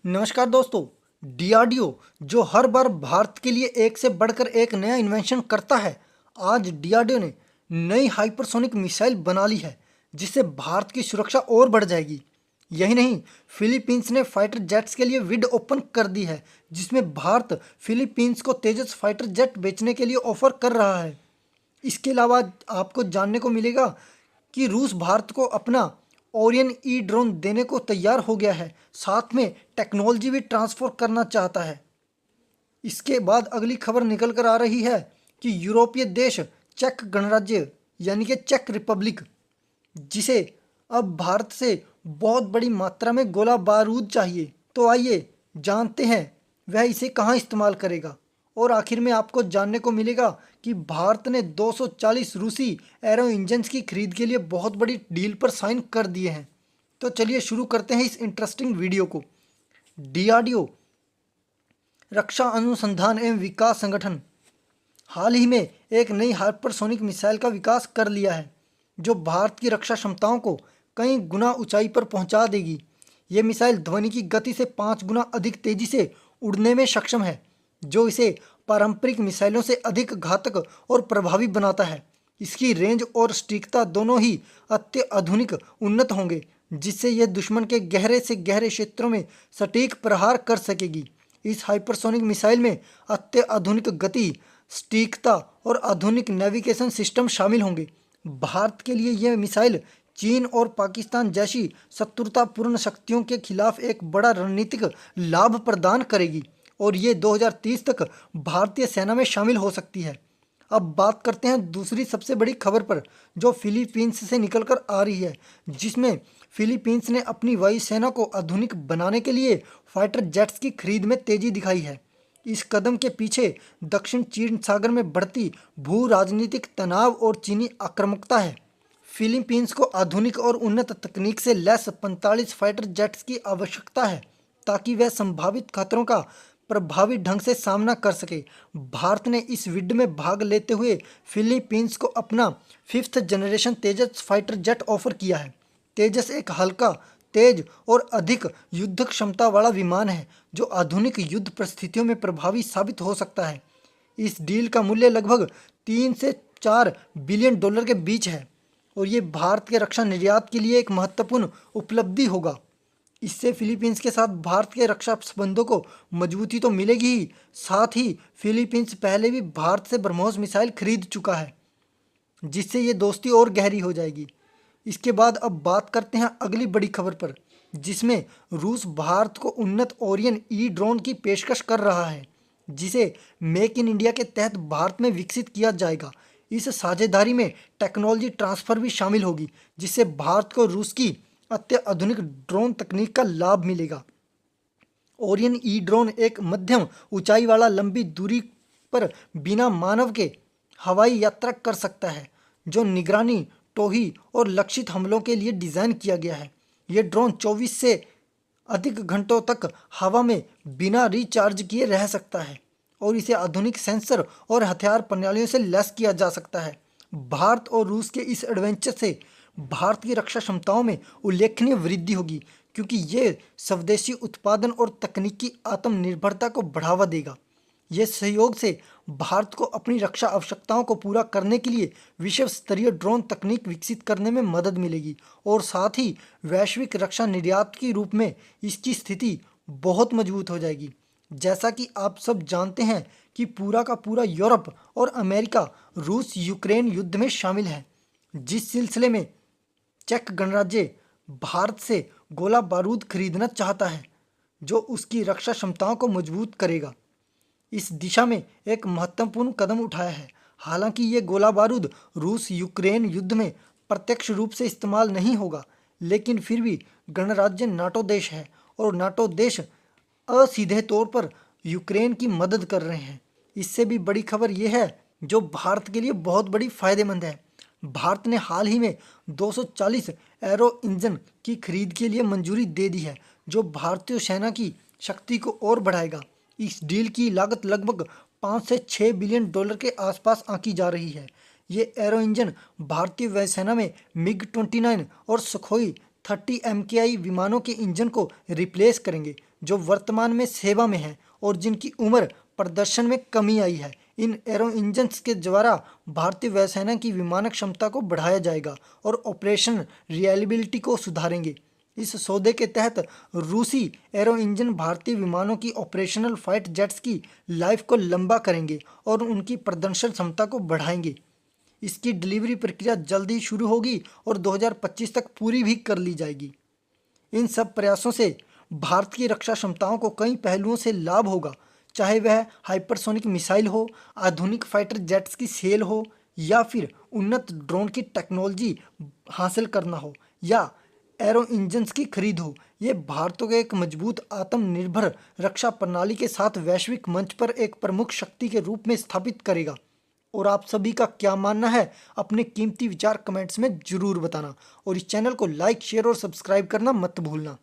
नमस्कार दोस्तों। डीआरडीओ जो हर बार भारत के लिए एक से बढ़कर एक नया इन्वेंशन करता है, आज डीआरडीओ ने नई हाइपरसोनिक मिसाइल बना ली है जिससे भारत की सुरक्षा और बढ़ जाएगी। यही नहीं, फिलीपींस ने फाइटर जेट्स के लिए बिड ओपन कर दी है जिसमें भारत फिलीपींस को तेजस फाइटर जेट बेचने के लिए ऑफर कर रहा है। इसके अलावा आपको जानने को मिलेगा कि रूस भारत को अपना ओरियन ई ड्रोन देने को तैयार हो गया है, साथ में टेक्नोलॉजी भी ट्रांसफर करना चाहता है। इसके बाद अगली खबर निकल कर आ रही है कि यूरोपीय देश चेक गणराज्य यानी कि चेक रिपब्लिक, जिसे अब भारत से बहुत बड़ी मात्रा में गोला बारूद चाहिए, तो आइए जानते हैं वह इसे कहाँ इस्तेमाल करेगा। और आखिर में आपको जानने को मिलेगा कि भारत ने 240 रूसी एरो इंजन्स की खरीद के लिए बहुत बड़ी डील पर साइन कर दिए हैं। तो चलिए शुरू करते हैं इस इंटरेस्टिंग वीडियो को। डीआरडीओ रक्षा अनुसंधान एवं विकास संगठन हाल ही में एक नई हाइपरसोनिक मिसाइल का विकास कर लिया है जो भारत की रक्षा क्षमताओं को कई गुना ऊंचाई पर पहुंचा देगी। ये मिसाइल ध्वनि की गति से 5 गुना अधिक तेजी से उड़ने में सक्षम है, जो इसे पारंपरिक मिसाइलों से अधिक घातक और प्रभावी बनाता है। इसकी रेंज और सटीकता दोनों ही अत्याधुनिक उन्नत होंगे, जिससे यह दुश्मन के गहरे से गहरे क्षेत्रों में सटीक प्रहार कर सकेगी। इस हाइपरसोनिक मिसाइल में अत्याधुनिक गति, सटीकता और आधुनिक नेविगेशन सिस्टम शामिल होंगे। भारत के लिए यह मिसाइल चीन और पाकिस्तान जैसी शत्रुतापूर्ण शक्तियों के खिलाफ एक बड़ा रणनीतिक लाभ प्रदान करेगी और ये 2030 तक भारतीय सेना में शामिल हो सकती है। अब बात करते हैं दूसरी सबसे बड़ी खबर पर, जो फिलीपींस से निकलकर आ रही है, जिसमें फिलीपींस ने अपनी वायुसेना को आधुनिक बनाने के लिए फाइटर जेट्स की खरीद में तेजी दिखाई है। इस कदम के पीछे दक्षिण चीन सागर में बढ़ती भू राजनीतिक तनाव और चीनी आक्रामकता है। फिलीपींस को आधुनिक और उन्नत तकनीक से लैस 45 फाइटर जेट्स की आवश्यकता है ताकि वह संभावित खतरों का प्रभावी ढंग से सामना कर सके। भारत ने इस युद्ध में भाग लेते हुए फिलीपींस को अपना 5th जनरेशन तेजस फाइटर जेट ऑफर किया है। तेजस एक हल्का, तेज और अधिक युद्ध क्षमता वाला विमान है जो आधुनिक युद्ध परिस्थितियों में प्रभावी साबित हो सकता है। इस डील का मूल्य लगभग 3 से 4 बिलियन डॉलर के बीच है और ये भारत के रक्षा निर्यात के लिए एक महत्वपूर्ण उपलब्धि होगा। इससे फिलीपींस के साथ भारत के रक्षा संबंधों को मजबूती तो मिलेगी ही, साथ ही फिलीपींस पहले भी भारत से ब्रह्मोस मिसाइल खरीद चुका है, जिससे ये दोस्ती और गहरी हो जाएगी। इसके बाद अब बात करते हैं अगली बड़ी खबर पर, जिसमें रूस भारत को उन्नत ओरियन ई ड्रोन की पेशकश कर रहा है, जिसे मेक इन इंडिया के तहत भारत में विकसित किया जाएगा। इस साझेदारी में टेक्नोलॉजी ट्रांसफर भी शामिल होगी, जिससे भारत को रूस की अत्याधुनिक ड्रोन तकनीक का लाभ मिलेगा। ओरियन ई ड्रोन एक मध्यम ऊंचाई वाला लंबी दूरी पर बिना मानव के हवाई यात्रा कर सकता है, जो निगरानी, टोही और लक्षित हमलों के लिए डिज़ाइन किया गया है। ये ड्रोन 24 से अधिक घंटों तक हवा में बिना रिचार्ज किए रह सकता है और इसे आधुनिक सेंसर और हथियार प्रणालियों से लैस किया जा सकता है। भारत और रूस के इस एडवेंचर से भारत की रक्षा क्षमताओं में उल्लेखनीय वृद्धि होगी, क्योंकि ये स्वदेशी उत्पादन और तकनीकी आत्मनिर्भरता को बढ़ावा देगा। ये सहयोग से भारत को अपनी रक्षा आवश्यकताओं को पूरा करने के लिए विश्व स्तरीय ड्रोन तकनीक विकसित करने में मदद मिलेगी और साथ ही वैश्विक रक्षा निर्यात के रूप में इसकी स्थिति बहुत मजबूत हो जाएगी। जैसा कि आप सब जानते हैं कि पूरा का पूरा यूरोप और अमेरिका रूस यूक्रेन युद्ध में शामिल है, जिस सिलसिले में चेक गणराज्य भारत से गोला बारूद खरीदना चाहता है जो उसकी रक्षा क्षमताओं को मजबूत करेगा। इस दिशा में एक महत्वपूर्ण कदम उठाया है। हालांकि ये गोला बारूद रूस यूक्रेन युद्ध में प्रत्यक्ष रूप से इस्तेमाल नहीं होगा, लेकिन फिर भी गणराज्य नाटो देश है और नाटो देश असीधे तौर पर यूक्रेन की मदद कर रहे हैं। इससे भी बड़ी खबर यह है जो भारत के लिए बहुत बड़ी फायदेमंद है। भारत ने हाल ही में 240 एरो इंजन की खरीद के लिए मंजूरी दे दी है, जो भारतीय सेना की शक्ति को और बढ़ाएगा। इस डील की लागत लगभग 5 से 6 बिलियन डॉलर के आसपास आंकी जा रही है। ये एरो इंजन भारतीय वायुसेना में मिग 29 और सुखोई 30 MKI विमानों के इंजन को रिप्लेस करेंगे, जो वर्तमान में सेवा में हैं और जिनकी उम्र प्रदर्शन में कमी आई है। इन एरो इंजन्स के द्वारा भारतीय वायुसेना की विमानक क्षमता को बढ़ाया जाएगा और ऑपरेशन रिलायबिलिटी को सुधारेंगे। इस सौदे के तहत रूसी एरो इंजन भारतीय विमानों की ऑपरेशनल फाइट जेट्स की लाइफ को लंबा करेंगे और उनकी प्रदर्शन क्षमता को बढ़ाएंगे। इसकी डिलीवरी प्रक्रिया जल्द ही शुरू होगी और 2025 तक पूरी भी कर ली जाएगी। इन सब प्रयासों से भारत की रक्षा क्षमताओं को कई पहलुओं से लाभ होगा, चाहे वह हाइपरसोनिक मिसाइल हो, आधुनिक फाइटर जेट्स की सेल हो, या फिर उन्नत ड्रोन की टेक्नोलॉजी हासिल करना हो, या एरो इंजन्स की खरीद हो। ये भारत को एक मजबूत आत्मनिर्भर रक्षा प्रणाली के साथ वैश्विक मंच पर एक प्रमुख शक्ति के रूप में स्थापित करेगा। और आप सभी का क्या मानना है, अपने कीमती विचार कमेंट्स में जरूर बताना और इस चैनल को लाइक, शेयर और सब्सक्राइब करना मत भूलना।